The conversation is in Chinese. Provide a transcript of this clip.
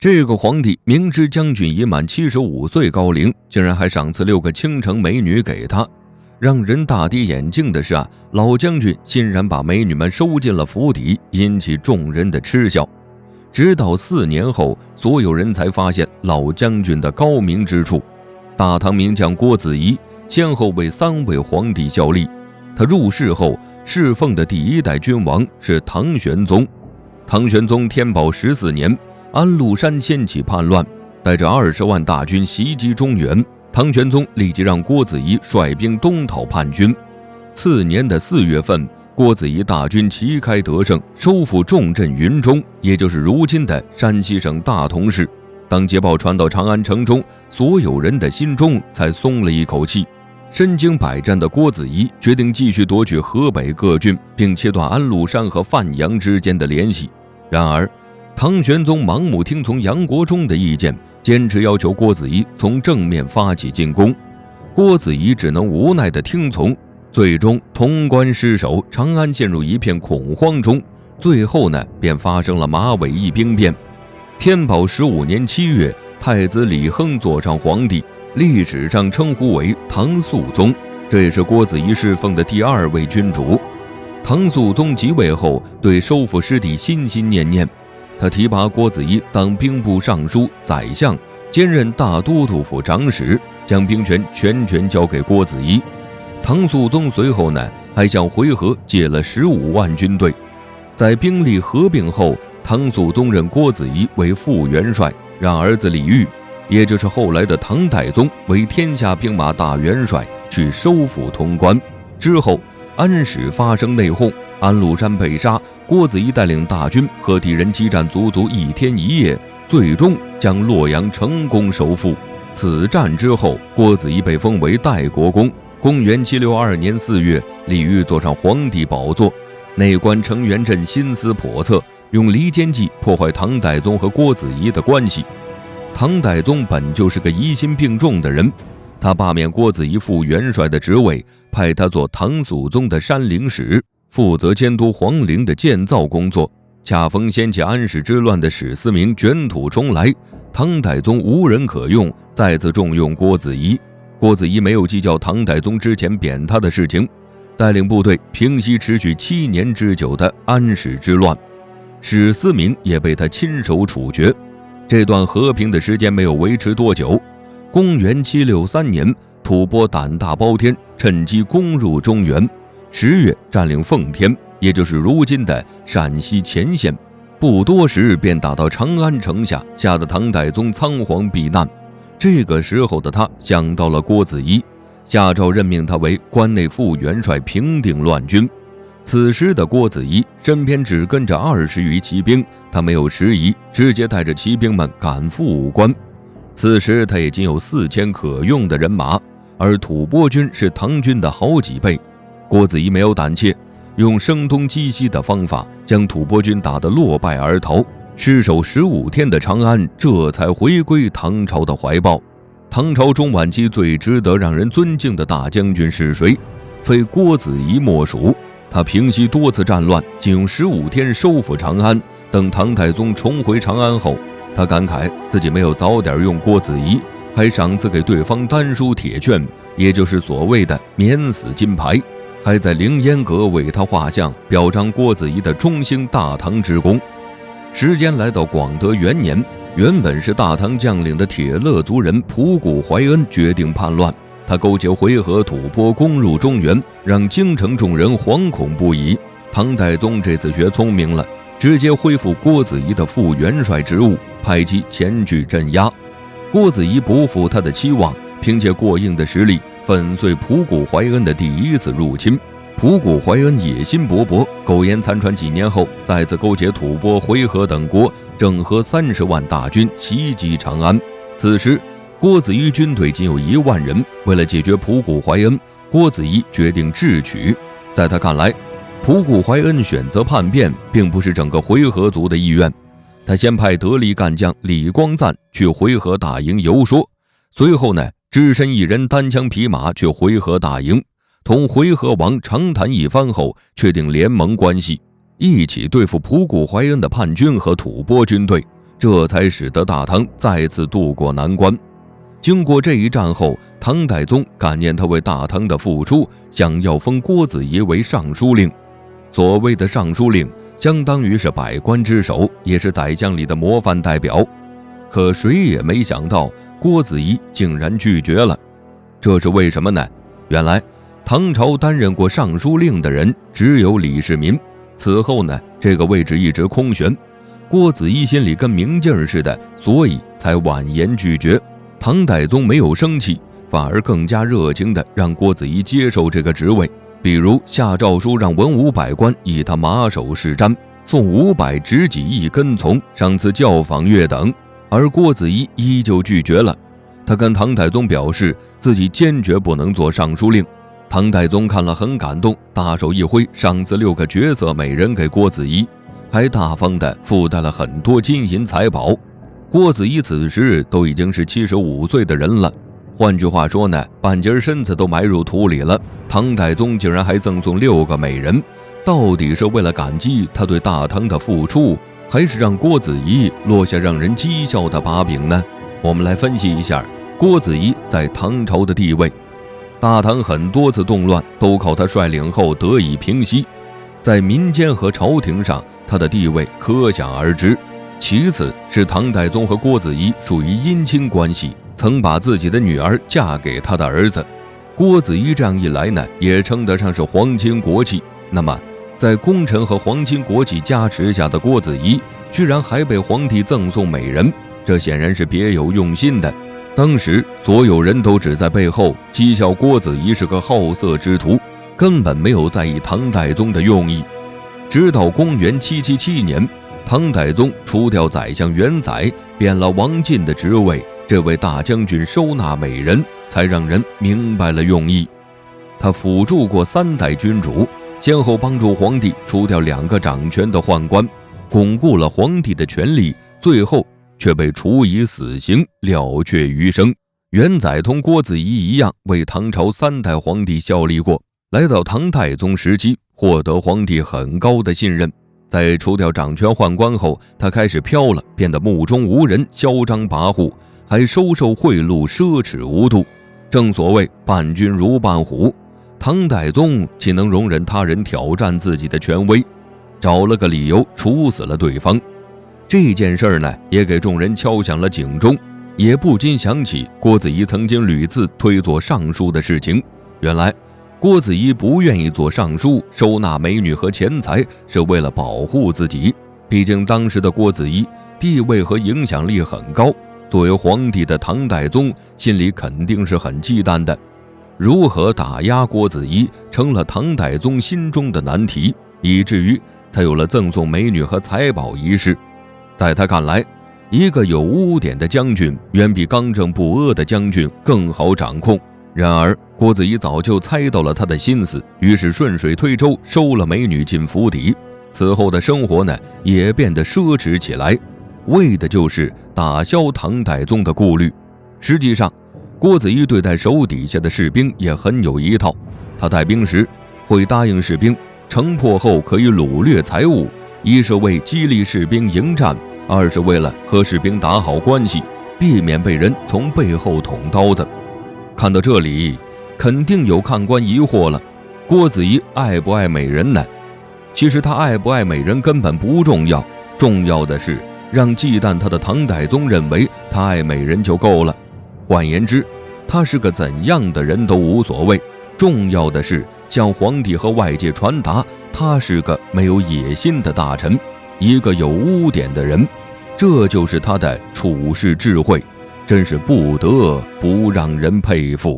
这个皇帝明知将军已满75岁高龄，竟然还赏赐6个倾城美女给他。让人大跌眼镜的是老将军欣然把美女们收进了府邸，引起众人的嗤笑。直到4年后，所有人才发现老将军的高明之处。大唐名将郭子仪先后为3位皇帝效力，他入仕后侍奉的第1代君王是唐玄宗。唐玄宗天宝14年，安禄山掀起叛乱，带着20万大军袭击中原。唐玄宗立即让郭子仪率兵东讨叛军。次年的4月份，郭子仪大军旗开得胜，收复重镇云中，也就是如今的山西省大同市。当捷报传到长安城中，所有人的心中才松了一口气。身经百战的郭子仪决定继续夺取河北各郡，并切断安禄山和范阳之间的联系。然而唐玄宗盲目听从杨国忠的意见，坚持要求郭子仪从正面发起进攻。郭子仪只能无奈地听从，最终潼关失守，长安陷入一片恐慌中。最后便发生了马嵬驿兵变。天宝15年7月，太子李亨坐上皇帝，历史上称呼为唐肃宗，这也是郭子仪侍奉的第2位君主。唐肃宗即位后，对收复失地心心念念，他提拔郭子仪当兵部尚书、宰相，兼任大都督府长史，将兵权全权交给郭子仪。唐肃宗随后还向回纥借了15万军队。在兵力合并后，唐肃宗任郭子仪为副元帅，让儿子李煜，也就是后来的唐太宗，为天下兵马大元帅，去收复潼关。之后安史发生内讧，安禄山被杀，郭子仪带领大军和敌人激战足足1天1夜，最终将洛阳成功收复。此战之后，郭子仪被封为代国公。公元762年4月，李煜坐上皇帝宝座。内官程元振心思叵测，用离间计破坏唐太宗和郭子仪的关系。唐太宗本就是个疑心病重的人，他罢免郭子仪副元帅的职位，派他做唐肃宗的山陵使，负责监督皇陵的建造工作。恰逢掀起安史之乱的史思明卷土重来，唐太宗无人可用，再次重用郭子仪。郭子仪没有计较唐太宗之前贬他的事情，带领部队平息持续7年之久的安史之乱。史思明也被他亲手处决。这段和平的时间没有维持多久。公元763年，吐蕃胆大包天，趁机攻入中原。10月占领奉天，也就是如今的陕西乾县，不多时便打到长安城下，吓得唐太宗仓皇避难。这个时候的他想到了郭子仪，下诏任命他为关内副元帅，平定乱军。此时的郭子仪身边只跟着20余骑兵，他没有迟疑，直接带着骑兵们赶赴武关。此时他也仅有4000可用的人马，而吐蕃军是唐军的好几倍。郭子仪没有胆怯，用声东击西的方法将吐蕃军打得落败而逃。失守15天的长安这才回归唐朝的怀抱。唐朝中晚期最值得让人尊敬的大将军是谁？非郭子仪莫属。他平息多次战乱，仅用15天收复长安。等唐太宗重回长安后，他感慨自己没有早点用郭子仪，还赏赐给对方丹书铁券，也就是所谓的免死金牌，还在凌烟阁为他画像，表彰郭子仪的中兴大唐之功。时间来到广德元年，原本是大唐将领的铁勒族人仆固怀恩决定叛乱，他勾结回纥吐蕃攻入中原，让京城众人惶恐不已。唐太宗这次学聪明了，直接恢复郭子仪的副元帅职务，派其前去镇压。郭子仪不负他的期望，凭借过硬的实力粉碎仆固怀恩的第1次入侵。仆固怀恩野心勃勃，苟延残喘几年后，再次勾结吐蕃、回纥等国，整合30万大军袭击长安。此时郭子仪军队仅有1万人，为了解决仆固怀恩，郭子仪决定智取。在他看来，仆固怀恩选择叛变，并不是整个回纥族的意愿。他先派得力干将李光赞去回纥大营游说，随后只身一人单枪匹马去回纥大营，同回纥王长谈一番后，确定联盟关系，一起对付仆固怀恩的叛军和吐蕃军队。这才使得大唐再次渡过难关。经过这一战后，唐太宗感念他为大唐的付出，想要封郭子仪为尚书令。所谓的尚书令，相当于是百官之首，也是宰相里的模范代表。可谁也没想到，郭子仪竟然拒绝了。这是为什么呢？原来唐朝担任过尚书令的人只有李世民，此后呢，这个位置一直空悬。郭子仪心里跟明镜似的，所以才婉言拒绝。唐太宗没有生气，反而更加热情地让郭子仪接受这个职位，比如下诏书让文武百官以他马首是瞻，送500执戟一跟从，赏赐教坊乐等。而郭子仪依旧拒绝了，他跟唐太宗表示自己坚决不能做尚书令。唐太宗看了很感动，大手一挥，赏赐6个绝色美人给郭子仪，还大方地附带了很多金银财宝。郭子仪此时都已经是75岁的人了，换句话说呢，半截身子都埋入土里了。唐太宗竟然还赠送6个美人，到底是为了感激他对大唐的付出，还是让郭子仪落下让人讥笑的把柄呢？我们来分析一下郭子仪在唐朝的地位。大唐很多次动乱都靠他率领后得以平息，在民间和朝廷上他的地位可想而知。其次是唐太宗和郭子仪属于姻亲关系，曾把自己的女儿嫁给他的儿子。郭子仪这样一来呢，也称得上是皇亲国戚。那么在功臣和皇亲国戚加持下的郭子仪，居然还被皇帝赠送美人，这显然是别有用心的。当时所有人都只在背后讥笑郭子仪是个好色之徒，根本没有在意唐太宗的用意。直到公元777年，唐太宗除掉宰相元载，贬了王进的职位，这位大将军收纳美人，才让人明白了用意。他辅助过3代君主，先后帮助皇帝除掉2个掌权的宦官，巩固了皇帝的权力，最后却被处以死刑，了却余生。元载同郭子仪一样，为唐朝3代皇帝效力过，来到唐太宗时期，获得皇帝很高的信任。在除掉掌权宦官后，他开始飘了，变得目中无人，嚣张跋扈，还收受贿赂，奢侈无度。正所谓伴君如伴虎，唐太宗岂能容忍他人挑战自己的权威，找了个理由处死了对方。这件事呢，也给众人敲响了警钟，也不禁想起郭子仪曾经屡次推做尚书的事情。原来郭子仪不愿意做尚书，收纳美女和钱财，是为了保护自己。毕竟当时的郭子仪地位和影响力很高，作为皇帝的唐太宗心里肯定是很忌惮的。如何打压郭子仪，成了唐太宗心中的难题，以至于才有了赠送美女和财宝一事。在他看来，一个有污点的将军远比刚正不阿的将军更好掌控。然而郭子仪早就猜到了他的心思，于是顺水推舟收了美女进府邸。此后的生活呢，也变得奢侈起来，为的就是打消唐太宗的顾虑。实际上郭子仪对待手底下的士兵也很有一套，他带兵时会答应士兵城破后可以掳掠财物，一是为激励士兵迎战，二是为了和士兵打好关系，避免被人从背后捅刀子。看到这里，肯定有看官疑惑了，郭子仪爱不爱美人呢？其实他爱不爱美人根本不重要，重要的是让忌惮他的唐太宗认为他爱美人就够了。换言之，他是个怎样的人都无所谓，重要的是向皇帝和外界传达他是个没有野心的大臣，一个有污点的人。这就是他的处世智慧，真是不得不让人佩服。